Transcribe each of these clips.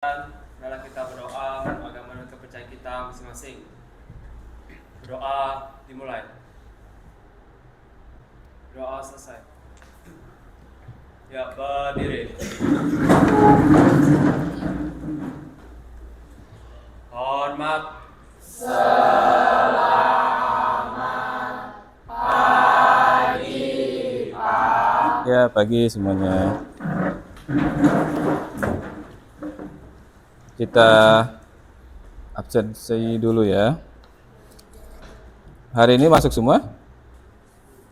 Marilah kita berdoa mendoakan menurut kepercayaan kita masing-masing. Berdoa dimulai. Doa selesai. Ya, berdiri. Hormat. Ya, pagi semuanya. Kita absensi dulu ya. Hari ini masuk semua?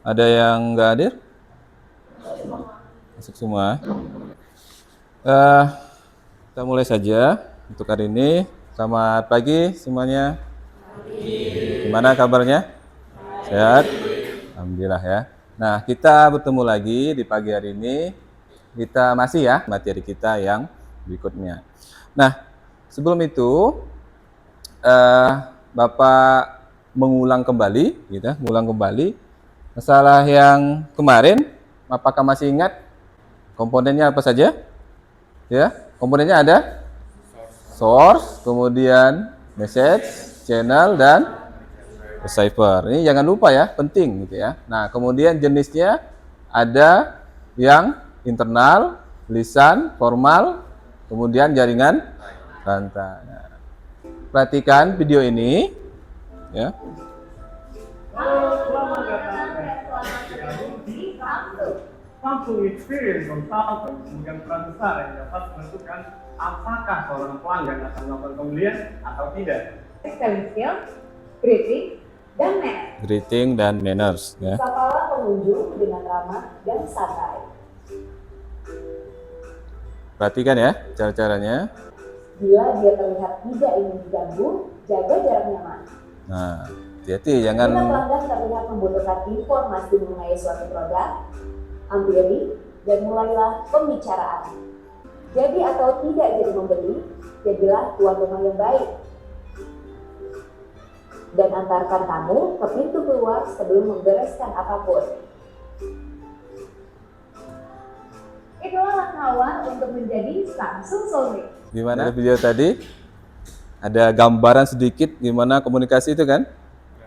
Ada yang nggak hadir? Masuk semua. Kita mulai saja untuk hari ini. Selamat pagi semuanya. Gimana kabarnya? Sehat? Alhamdulillah ya. Nah, kita bertemu lagi di pagi hari ini. Kita masih ya materi kita yang berikutnya. Nah, sebelum itu Bapak mengulang kembali, masalah yang kemarin. Apakah masih ingat komponennya apa saja? Ya, komponennya ada source, kemudian message, channel, dan receiver. Ini jangan lupa ya, penting gitu ya. Nah, kemudian jenisnya ada yang internal, lisan, formal, kemudian jaringan rantai. Nah, perhatikan video ini ya. Selamat datang di Samsung Experience Consultant memegang peran besar yang dapat menentukan apakah seorang pelanggan akan melakukan pembelian atau tidak. Selling skill, greeting, dan manners. Greeting dan manners ya. Sapalah pengunjung dengan ramah dan santai. Perhatikan ya cara-caranya. Bila dia terlihat tidak ingin diganggu, jaga jarak nyaman. Nah, hati-hati jangan. Bila pelanggan terlihat membutuhkan informasi mengenai suatu produk, hampiri dan mulailah pembicaraan. Jadi atau tidak jadi membeli, jadilah tuan rumah yang baik. Dan antarkan tamu ke pintu keluar sebelum membereskan apapun. Itulah langkah awal untuk menjadi Samsung Soulmate. Gimana video tadi? Ada gambaran sedikit gimana komunikasi itu kan?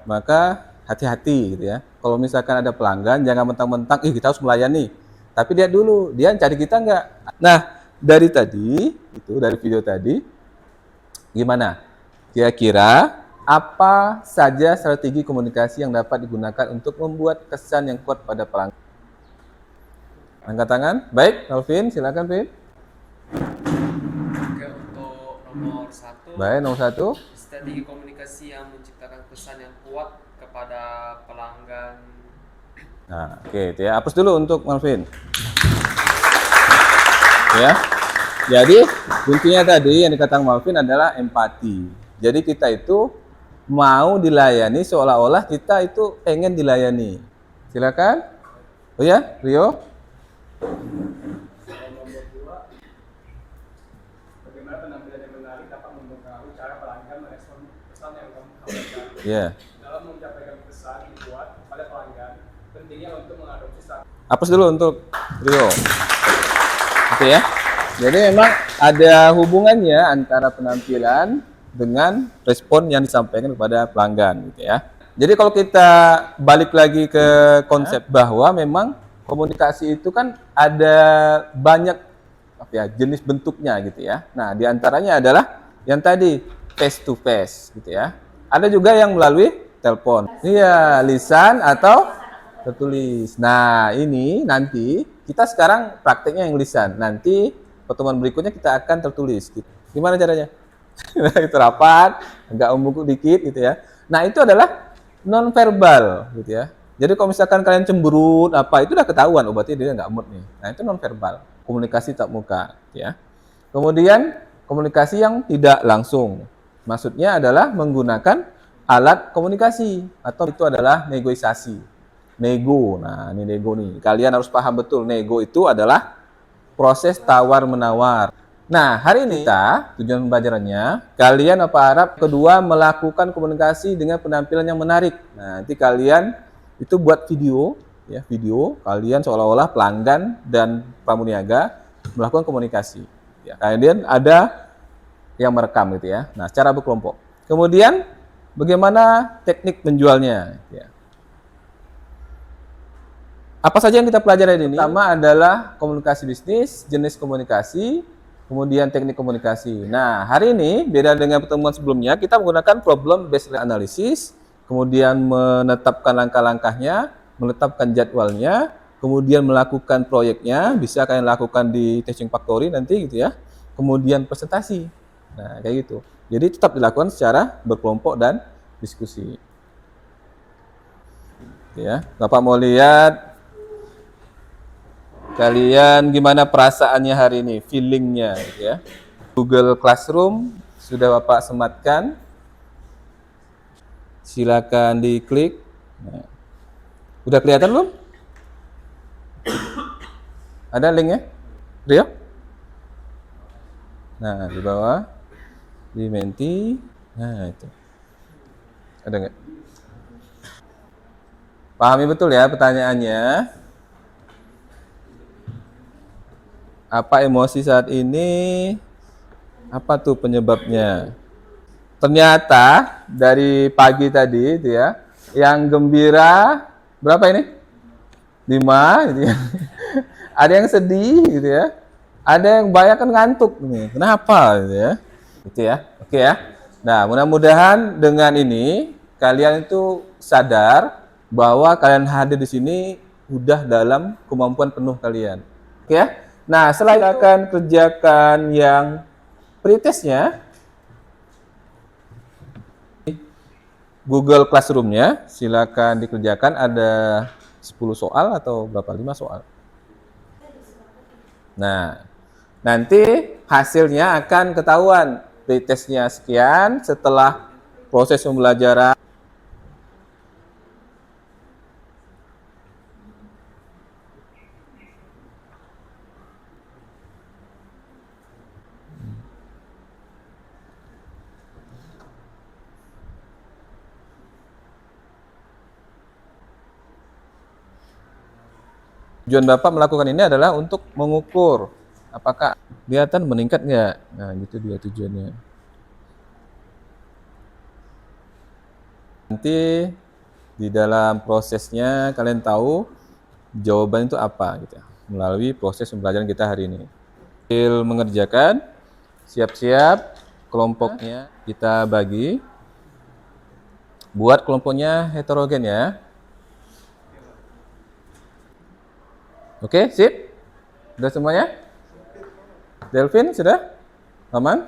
Maka hati-hati gitu ya. Kalau misalkan ada pelanggan, jangan mentang-mentang, kita harus melayani. Tapi lihat dulu, dia cari kita enggak? Nah, dari video tadi, gimana? Kira-kira apa saja strategi komunikasi yang dapat digunakan untuk membuat kesan yang kuat pada pelanggan? Angkat tangan. Baik, Alvin, silakan, Vin. Oke, untuk nomor 1. Baik, nomor 1. Strategi komunikasi yang menciptakan kesan yang kuat kepada pelanggan. Nah, oke, itu ya. Hapus dulu untuk Malvin. Ya. Jadi, kuncinya tadi yang dikatakan Malvin adalah empati. Jadi kita itu mau dilayani seolah-olah kita itu pengen dilayani. Silakan. Oh ya, Rio. Nomor 2, bagaimana penampilan yang menarik dapat mempengaruhi cara pelanggan merespon pesan yang kamu sampaikan. Ya. Dalam menyampaikan pesan dibuat pada pelanggan, pentingnya untuk mengadopsi Hapus dulu untuk Rio. Oke ya. Jadi memang ada hubungannya antara penampilan dengan respon yang disampaikan kepada pelanggan gitu ya. Jadi kalau kita balik lagi ke konsep bahwa memang komunikasi itu kan ada banyak jenis bentuknya gitu ya. Nah, diantaranya adalah yang tadi face to face gitu ya. Ada juga yang melalui telepon. Iya, lisan atau tertulis. Nah, ini nanti kita sekarang prakteknya yang lisan. Nanti pertemuan berikutnya kita akan tertulis. Gitu. Gimana caranya? Itu rapat, agak membungkuk dikit gitu ya. Nah, itu adalah non verbal gitu ya. Jadi kalau misalkan kalian cemberut itu udah ketahuan, berarti dia nggak mood nih. Nah, itu non verbal, komunikasi tatap muka ya. Kemudian komunikasi yang tidak langsung. Maksudnya adalah menggunakan alat komunikasi atau itu adalah negosiasi. Nego. Nah, ini nego nih. Kalian harus paham betul, nego itu adalah proses tawar-menawar. Nah, hari ini tujuan pembelajarannya, kalian harap kedua melakukan komunikasi dengan penampilan yang menarik. Nah, nanti kalian itu buat video kalian seolah-olah pelanggan dan pramuniaga melakukan komunikasi. Ya, kemudian ada yang merekam gitu ya. Nah, cara berkelompok. Kemudian bagaimana teknik menjualnya ya. Apa saja yang kita pelajari ini? Pertama adalah komunikasi bisnis, jenis komunikasi, kemudian teknik komunikasi. Nah, hari ini beda dengan pertemuan sebelumnya, kita menggunakan problem based analysis, kemudian menetapkan langkah-langkahnya, menetapkan jadwalnya, kemudian melakukan proyeknya, bisa kalian lakukan di Teaching Factory nanti gitu ya. Kemudian presentasi. Nah, kayak gitu. Jadi tetap dilakukan secara berkelompok dan diskusi. Ya, Bapak mau lihat kalian gimana perasaannya hari ini, feelingnya gitu ya. Google Classroom sudah Bapak sematkan. Silakan diklik. Nah, udah kelihatan belum? Ada linknya? Rio? Nah, di bawah. Di Menti. Nah, itu. Ada nggak? Pahami betul ya pertanyaannya. Apa emosi saat ini? Apa tuh penyebabnya? Ternyata dari pagi tadi itu ya, yang gembira berapa ini? 5 gitu ya. Ada yang sedih gitu ya. Ada yang banyak kan ngantuk nih. Kenapa gitu ya? Gitu ya. Oke ya. Nah, mudah-mudahan dengan ini kalian itu sadar bahwa kalian hadir di sini udah dalam kemampuan penuh kalian. Oke ya. Nah, setelah itu akan kerjakan yang pretestnya Google Classroom-nya, silakan dikerjakan. Ada 10 soal atau berapa? 5 soal. Nah, nanti hasilnya akan ketahuan. Pretestnya sekian, setelah proses pembelajaran tujuan Bapak melakukan ini adalah untuk mengukur apakah kelihatan meningkat nggak. Nah, gitu dia tujuannya. Nanti di dalam prosesnya kalian tahu jawaban itu apa gitu ya, melalui proses pembelajaran kita hari ini. Sambil mengerjakan, siap-siap kelompoknya kita bagi. Buat kelompoknya heterogen ya. Oke, sip? Sudah semuanya? Delvin, sudah? Aman?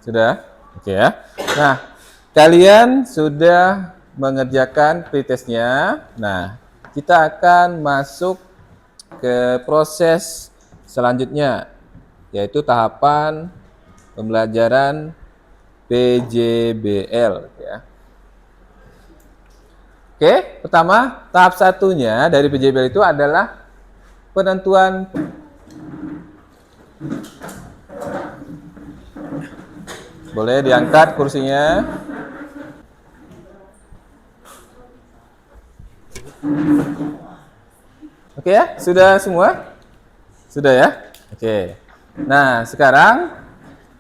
Sudah? Oke ya. Nah, kalian sudah mengerjakan pretestnya. Nah, kita akan masuk ke proses selanjutnya, yaitu tahapan pembelajaran PJBL. Ya. Oke, pertama, tahap satunya dari PJBL itu adalah penentuan boleh diangkat kursinya. Oke ya, sudah semua? Sudah ya? Oke. Nah, sekarang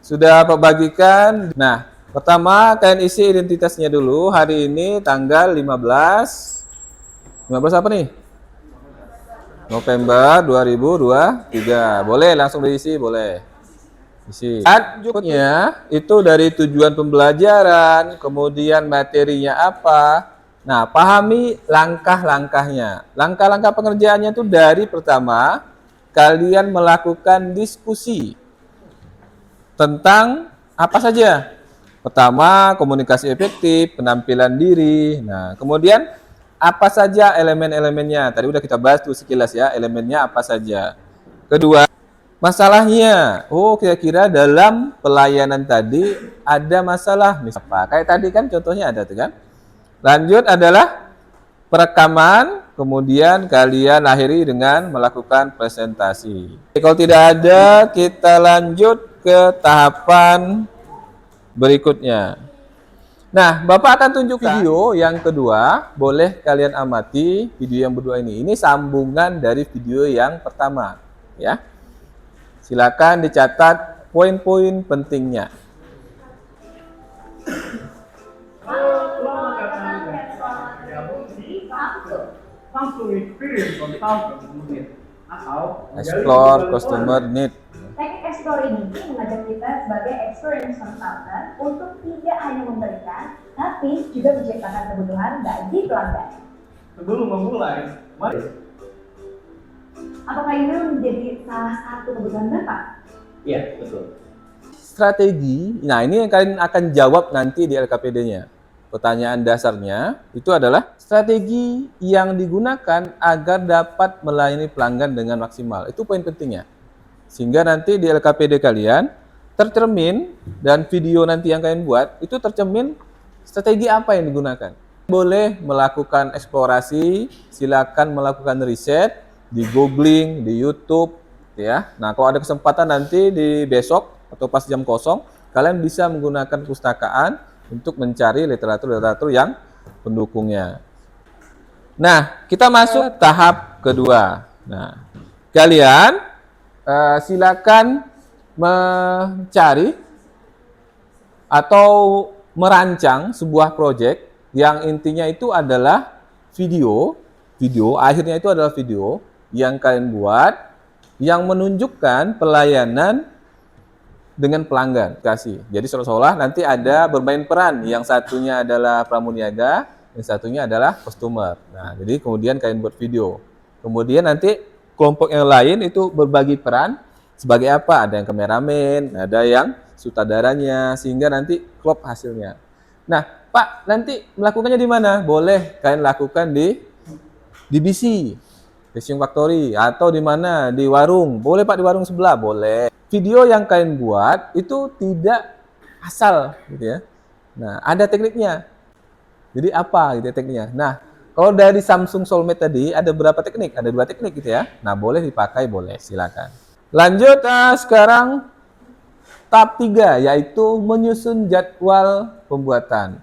sudah Bapak bagikan. Nah, pertama kalian isi identitasnya dulu. Hari ini tanggal 15 apa nih? November 2023. Boleh langsung diisi, boleh. Isi. Selanjutnya itu dari tujuan pembelajaran, kemudian materinya apa. Nah, pahami langkah-langkahnya. Langkah-langkah pengerjaannya itu dari pertama, kalian melakukan diskusi tentang apa saja. Pertama, komunikasi efektif, penampilan diri. Nah, kemudian apa saja elemen-elemennya? Tadi udah kita bahas tuh sekilas ya, elemennya apa saja. Kedua, masalahnya. Oh, kira-kira dalam pelayanan tadi ada masalah. Misalnya apa? Kayak tadi kan contohnya ada tuh kan. Lanjut adalah perekaman, kemudian kalian akhiri dengan melakukan presentasi. Kalau tidak ada, kita lanjut ke tahapan berikutnya. Nah, Bapak akan tunjuk video yang kedua. Boleh kalian amati video yang kedua ini. Ini sambungan dari video yang pertama, ya. Silakan dicatat poin-poin pentingnya. langsung experience consultant kemudian atau Explore customer need. Teknik explore ini mengajak kita sebagai experience consultant untuk tidak hanya memberikan, tapi juga menciptakan kebutuhan bagi pelanggan. Sebelum memulai, mari. Apakah ini menjadi salah satu kebutuhan Bapak? Iya, betul. Strategi, nah ini yang kalian akan jawab nanti di LKPD-nya. Pertanyaan dasarnya itu adalah strategi yang digunakan agar dapat melayani pelanggan dengan maksimal. Itu poin pentingnya. Sehingga nanti di LKPD kalian tercermin dan video nanti yang kalian buat itu tercermin strategi apa yang digunakan. Boleh melakukan eksplorasi, silakan melakukan riset di googling, di YouTube, ya. Nah, kalau ada kesempatan nanti di besok atau pas jam kosong, kalian bisa menggunakan perpustakaan untuk mencari literatur-literatur yang pendukungnya. Nah, kita masuk tahap kedua. Nah, kalian silakan mencari atau merancang sebuah proyek yang intinya itu adalah video, akhirnya itu adalah video yang kalian buat yang menunjukkan pelayanan dengan pelanggan kasih. Jadi seolah-olah nanti ada bermain peran, yang satunya adalah pramuniaga, yang satunya adalah customer. Nah, jadi kemudian kalian buat video. Kemudian nanti kelompok yang lain itu berbagi peran sebagai apa? Ada yang kameramen, ada yang sutradaranya, sehingga nanti klop hasilnya. Nah, Pak, nanti melakukannya di mana? Boleh kalian lakukan di BC, Fishing Factory, atau di mana? Di warung. Boleh Pak, di warung sebelah, boleh. Video yang kalian buat itu tidak asal, gitu ya. Nah, ada tekniknya. Jadi apa gitu ya tekniknya? Nah, kalau dari Samsung Soulmate tadi ada berapa teknik? Ada 2 teknik gitu ya. Nah, boleh dipakai, boleh, silakan. Lanjut sekarang tahap 3 yaitu menyusun jadwal pembuatan.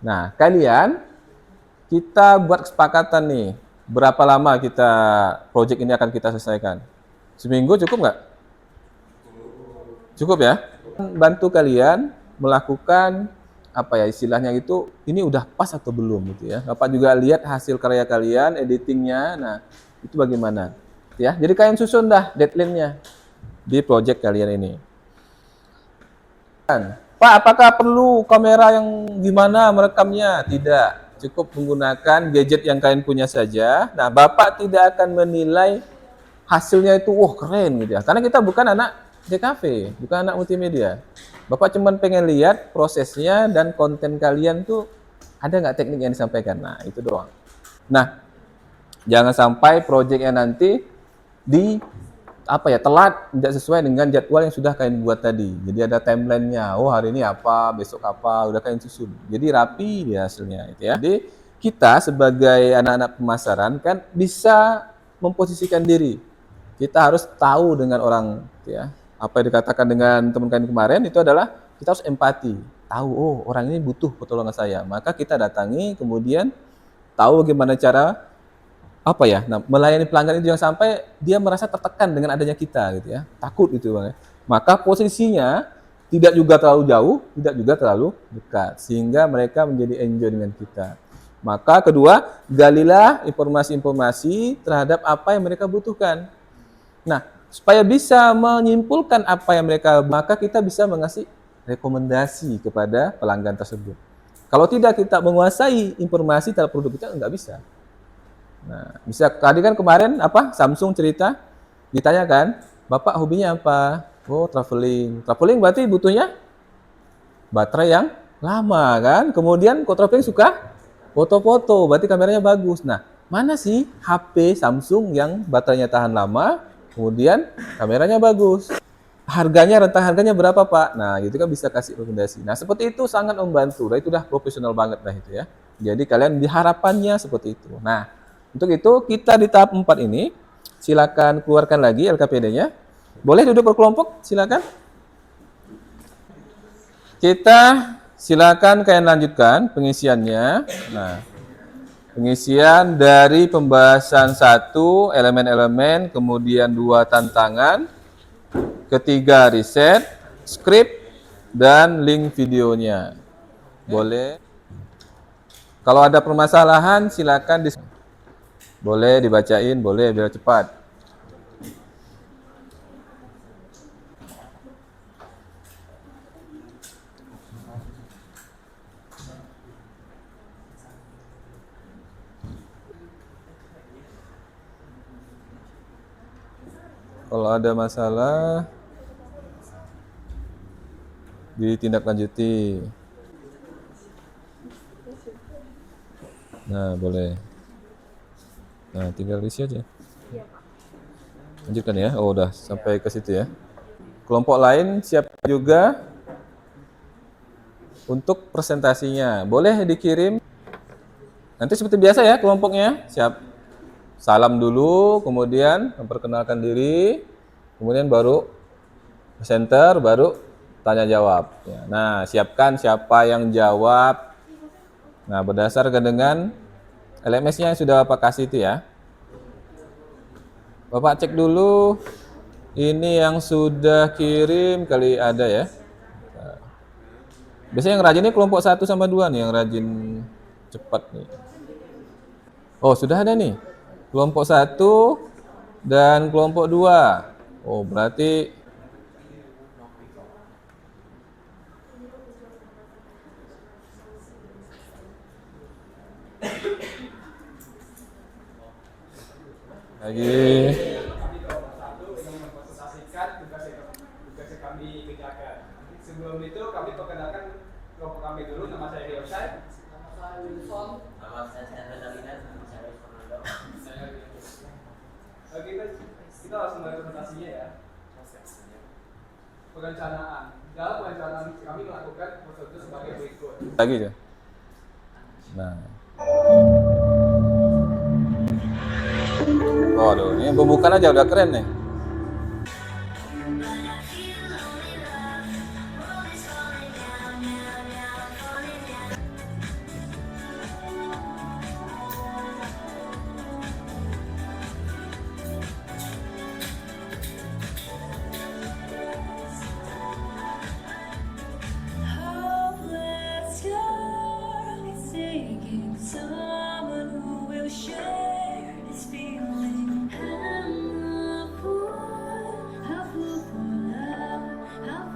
Nah, kalian kita buat kesepakatan nih. Berapa lama kita project ini akan kita selesaikan? Seminggu cukup nggak? Cukup ya? Bantu kalian melakukan apa ya istilahnya itu, ini udah pas atau belum gitu ya. Bapak juga lihat hasil karya kalian, editingnya, nah itu bagaimana ya. Jadi kalian susun dah deadline-nya di project kalian ini. Pak, apakah perlu kamera yang gimana merekamnya? Tidak, cukup menggunakan gadget yang kalian punya saja. Nah, Bapak tidak akan menilai hasilnya itu wah keren gitu ya, karena kita bukan anak DKV, bukan anak multimedia. Bapak cuma pengen lihat prosesnya dan konten kalian tuh ada nggak teknik yang disampaikan. Nah, itu doang. Nah, jangan sampai proyeknya nanti telat, tidak sesuai dengan jadwal yang sudah kalian buat tadi. Jadi ada timelinenya. Oh, hari ini apa, besok apa, udah kalian susun. Jadi rapi ya hasilnya itu ya. Jadi kita sebagai anak-anak pemasaran kan bisa memposisikan diri. Kita harus tahu dengan orang ya. Apa yang dikatakan dengan teman kalian kemarin itu adalah kita harus empati, tahu oh orang ini butuh pertolongan saya, maka kita datangi, kemudian tahu bagaimana cara melayani pelanggan itu jangan sampai dia merasa tertekan dengan adanya kita gitu ya, takut gitu Bang ya. Maka posisinya tidak juga terlalu jauh, tidak juga terlalu dekat, sehingga mereka menjadi enjoy dengan kita. Maka kedua, galilah informasi-informasi terhadap apa yang mereka butuhkan. Nah, supaya bisa menyimpulkan apa yang mereka, maka kita bisa mengasih rekomendasi kepada pelanggan tersebut. Kalau tidak kita menguasai informasi terhadap produk kita, nggak bisa. Nah, bisa tadi kan kemarin Samsung cerita, ditanyakan, Bapak hobinya apa? Oh, traveling. Traveling berarti butuhnya baterai yang lama kan? Kemudian kalau traveling suka foto-foto, berarti kameranya bagus. Nah, mana sih HP Samsung yang baterainya tahan lama? Kemudian kameranya bagus. Rentang harganya berapa Pak? Nah, itu kan bisa kasih rekomendasi. Nah, seperti itu sangat membantu. Nah, itu udah profesional banget lah itu ya. Jadi kalian diharapannya seperti itu. Nah, untuk itu kita di tahap 4 ini silakan keluarkan lagi LKPD-nya. Boleh duduk berkelompok, silakan. Kita silakan kalian lanjutkan pengisiannya. Nah, pengisian dari pembahasan 1, elemen-elemen, kemudian 2 tantangan, ketiga riset, skrip, dan link videonya. Boleh. Kalau ada permasalahan silakan Boleh dibacain, boleh biar cepat. Kalau ada masalah ditindaklanjuti. Nah, boleh. Nah, tinggal isi aja. Lanjutkan ya. Oh, udah sampai ke situ ya. Kelompok lain siap juga untuk presentasinya. Boleh dikirim. Nanti seperti biasa ya kelompoknya. Siap. Salam dulu, kemudian memperkenalkan diri, kemudian baru presenter, baru tanya jawab. Ya, nah, siapkan siapa yang jawab. Nah, berdasarkan dengan LMS-nya yang sudah Bapak kasih itu ya. Bapak cek dulu. Ini yang sudah kirim kali ada ya. Nah, biasanya yang rajin ini kelompok 1 sama 2 nih, yang rajin cepat nih. Oh, sudah ada nih. Kelompok 1 dan kelompok 2. Oh, berarti lagi. Kami kelompok 1 yang mempresentasikan tugas yang kami kerjakan. Sebelum itu kami perkenalkan kelompok kami dulu. Nama saya Riosai. Nama saya Wilson. Nama saya Chandra Dalina, nama saya Fernando. Kita langsung mulai presentasinya ya. Perencanaan. Dalam perencanaan kami melakukan prosedur sebagai berikut. Lagi ya. Nah. Waduh, ini pembukaan aja udah keren nih. Someone who will share this feeling. I'm a fool for love, a fool for love.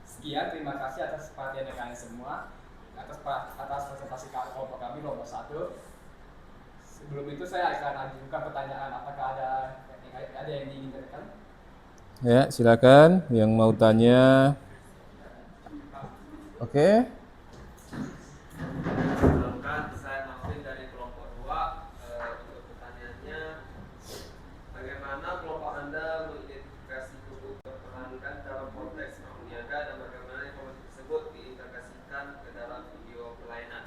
Sekian, terima kasih atas perhatiannya kalian semua, atas presentasi kelompok kami kelompok 1. Sebelum itu saya akan ajukan pertanyaan, apakah ada yang diinginkan? Ya, silakan yang mau tanya. Oke. Perkenalkan, saya Marvin dari kelompok 2. Untuk pertanyaannya, bagaimana kelompok Anda mengidentifikasi kebutuhan perperangkan dalam konteks bangun niaga dan bagaimana informasi tersebut diintegrasikan ke dalam video pelayanan?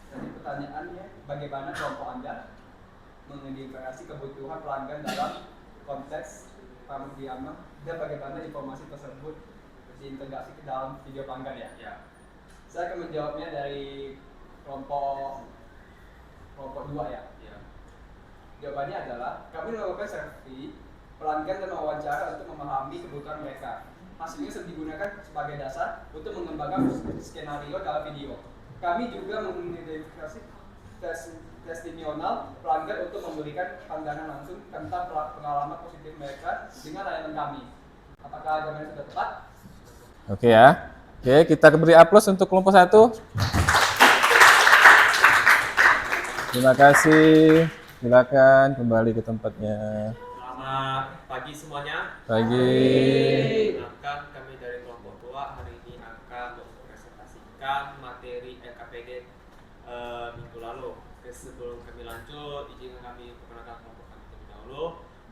Jadi pertanyaannya, bagaimana kelompok Anda mengidentifikasi kebutuhan pelanggan dalam konteks pemrograman dan bagaimana informasi tersebut diintegrasi ke dalam video pelanggan ya? Ya. Saya akan menjawabnya dari kelompok 2 ya. Ya. Jawabannya adalah kami melakukan survei pelanggan dan wawancara untuk memahami kebutuhan mereka. Hasilnya digunakan sebagai dasar untuk mengembangkan skenario dalam video. Kami juga mengidentifikasi testimonial pelanggan untuk memberikan pandangan langsung tentang pengalaman positif mereka dengan layanan kami. Apakah jawabannya sudah tepat? Oke ya. Oke, kita beri aplaus untuk kelompok 1. Terima kasih. Silakan kembali ke tempatnya. Selamat pagi semuanya. Pagi. Perkenalkan, kami dari kelompok tua hari ini akan mempresentasikan materi LKPD minggu lalu. Oke, sebelum kami lanjut, izinkan kami perkenalkan kelompok kami terlebih dahulu.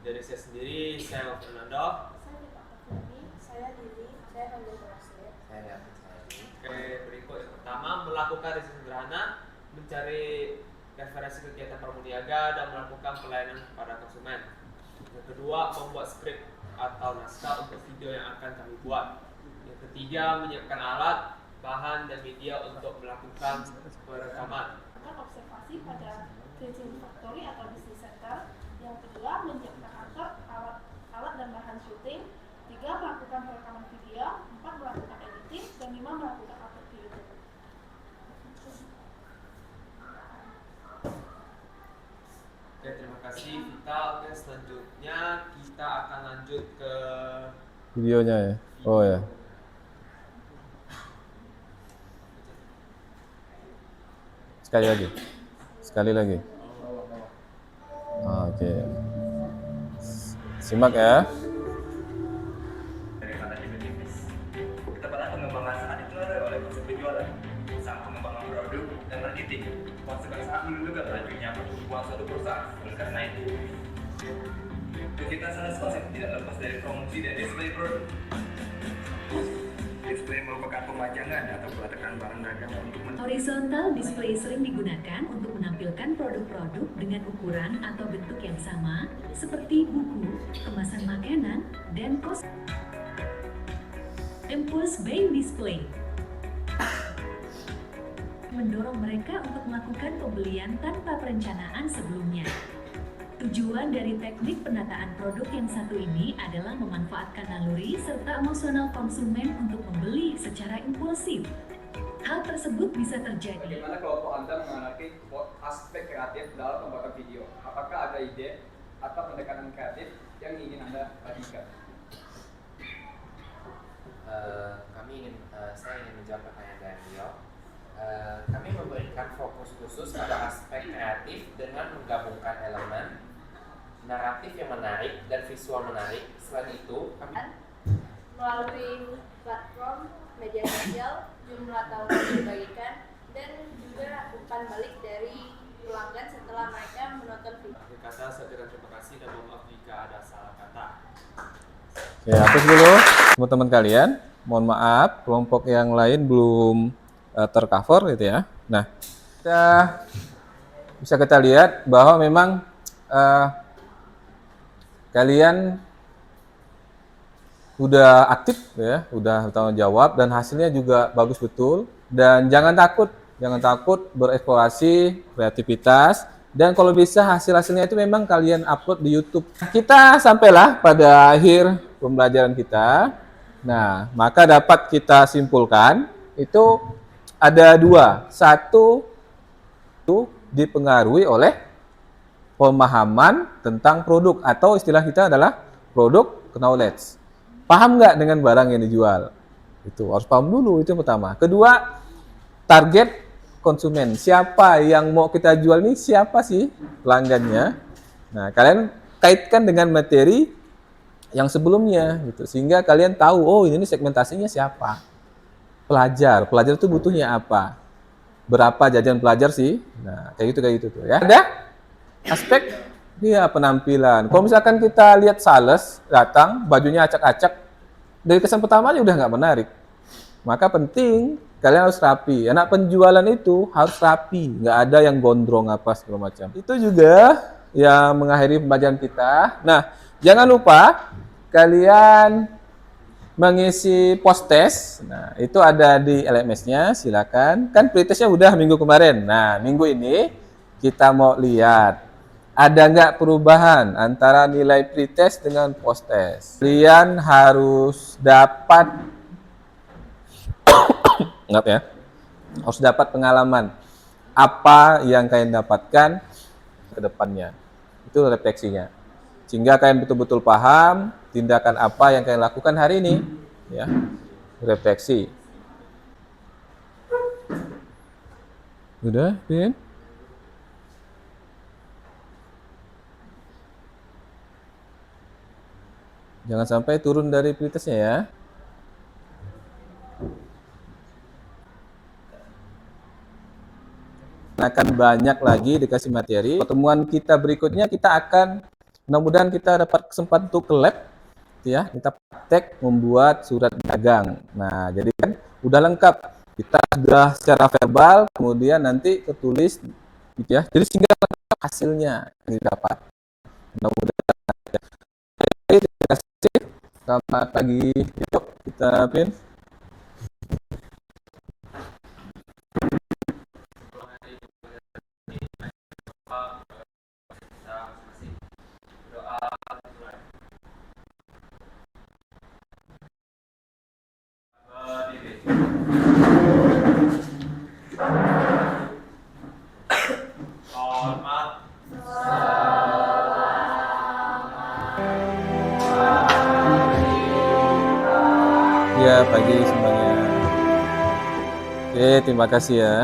Dari saya sendiri, saya Fernando. Saya Pak Fahmi, saya Lili, saya Fadil Basir. Oke, berikut yang pertama, melakukan riset sederhana, mencari referensi kegiatan pramuniaga dan melakukan pelayanan kepada konsumen. Yang kedua, membuat skrip atau naskah untuk video yang akan kami buat. Yang ketiga, menyiapkan alat, bahan dan media untuk melakukan perekaman. Melakukan observasi pada creative factory atau business center. Yang kedua, menyiapkan alat dan bahan syuting. 3, melakukan perekaman video. 4, melakukan editing. Dan 5, melakukan upload ke YouTube. Oke, terima kasih Vita. Oke, selanjutnya kita akan lanjut ke Videonya ya. Oh ya. Sekali lagi. Sekali lagi. Oke. Simak ya. Daripada tipis-tipis. Kepada pengembangan saat dipengaruhi oleh konsep penjualan, sang pengembangan produk dan marketing. Konsekuensi sangat menentukan lajunya pertumbuhan suatu perusahaan. Oleh karena itu, kegiatan sales konsep tidak lepas dari promosi dan display produk. Display merupakan pemajangan atau peletakan barang dagang untuk Horizontal display sering digunakan untuk menampilkan produk-produk dengan ukuran atau bentuk yang sama, seperti buku, kemasan makanan, dan impulse buying display mendorong mereka untuk melakukan pembelian tanpa perencanaan sebelumnya. Tujuan dari teknik penataan produk yang satu ini adalah memanfaatkan naluri serta emosional konsumen untuk membeli secara impulsif. Hal tersebut bisa terjadi. Bagaimana kelompok Anda mengenali aspek kreatif dalam pembuatan video? Apakah ada ide atau pendekatan kreatif yang ingin Anda bagikan? Saya ingin menjawab pertanyaan dari beliau. Kami memberikan fokus khusus pada aspek kreatif dengan menggabungkan elemen naratif yang menarik dan visual menarik. Selain itu, kami Melalui platform media sosial, jumlah tahun yang dibagikan, dan juga umpan balik dari pelanggan setelah mereka menonton video. akhir kata. Saya ucapkan terima kasih dan mohon maaf jika ada salah kata. Oke, hapus dulu teman-teman kalian. Mohon maaf, kelompok yang lain belum tercover gitu ya. Nah, kita lihat bahwa memang kalian udah aktif ya, udah bertanggung jawab dan hasilnya juga bagus betul. Dan jangan takut bereksplorasi kreativitas. Dan kalau bisa hasil-hasilnya itu memang kalian upload di YouTube. Kita sampailah pada akhir pembelajaran kita. Nah, maka dapat kita simpulkan itu ada 2. Satu itu dipengaruhi oleh pemahaman tentang produk atau istilah kita adalah produk knowledge. Paham nggak dengan barang yang dijual? Itu harus paham dulu, itu yang pertama. Kedua, target konsumen. Siapa yang mau kita jual nih? Siapa sih pelanggannya? Nah, kalian kaitkan dengan materi yang sebelumnya gitu. Sehingga kalian tahu, oh ini segmentasinya siapa? Pelajar. Pelajar itu butuhnya apa? Berapa jajan pelajar sih? Nah, kayak gitu tuh ya. Ada aspek dia penampilan. Kalau misalkan kita lihat sales datang, bajunya acak-acak, dari kesan pertama aja udah nggak menarik. Maka penting kalian harus rapi. Anak penjualan itu harus rapi, nggak ada yang gondrong apa segala macam. Itu juga yang mengakhiri pembelajaran kita. Nah, jangan lupa kalian mengisi post test. Nah, itu ada di LMS-nya, silakan. Kan pretestnya udah minggu kemarin. Nah, minggu ini kita mau lihat ada nggak perubahan antara nilai pretest dengan post test. Kalian harus dapat ingat ya, harus dapat pengalaman apa yang kalian dapatkan ke depannya. Itu refleksinya. Sehingga kalian betul-betul paham tindakan apa yang kalian lakukan hari ini, ya. Refleksi. Udah, Pin? Jangan sampai turun dari prioritasnya ya. Akan banyak lagi dikasih materi. Pertemuan kita berikutnya kita akan mudah-mudahan kita dapat kesempatan untuk ke lab ya. Kita praktek membuat surat dagang. Nah, jadi kan udah lengkap. Kita sudah secara verbal, kemudian nanti ketulis gitu ya. Jadi sehingga lengkap hasilnya yang didapat. Mudah-mudahan. Oke, terima kasih. Selamat pagi. Yuk kita print. Ya, pagi semuanya. Oke, terima kasih ya.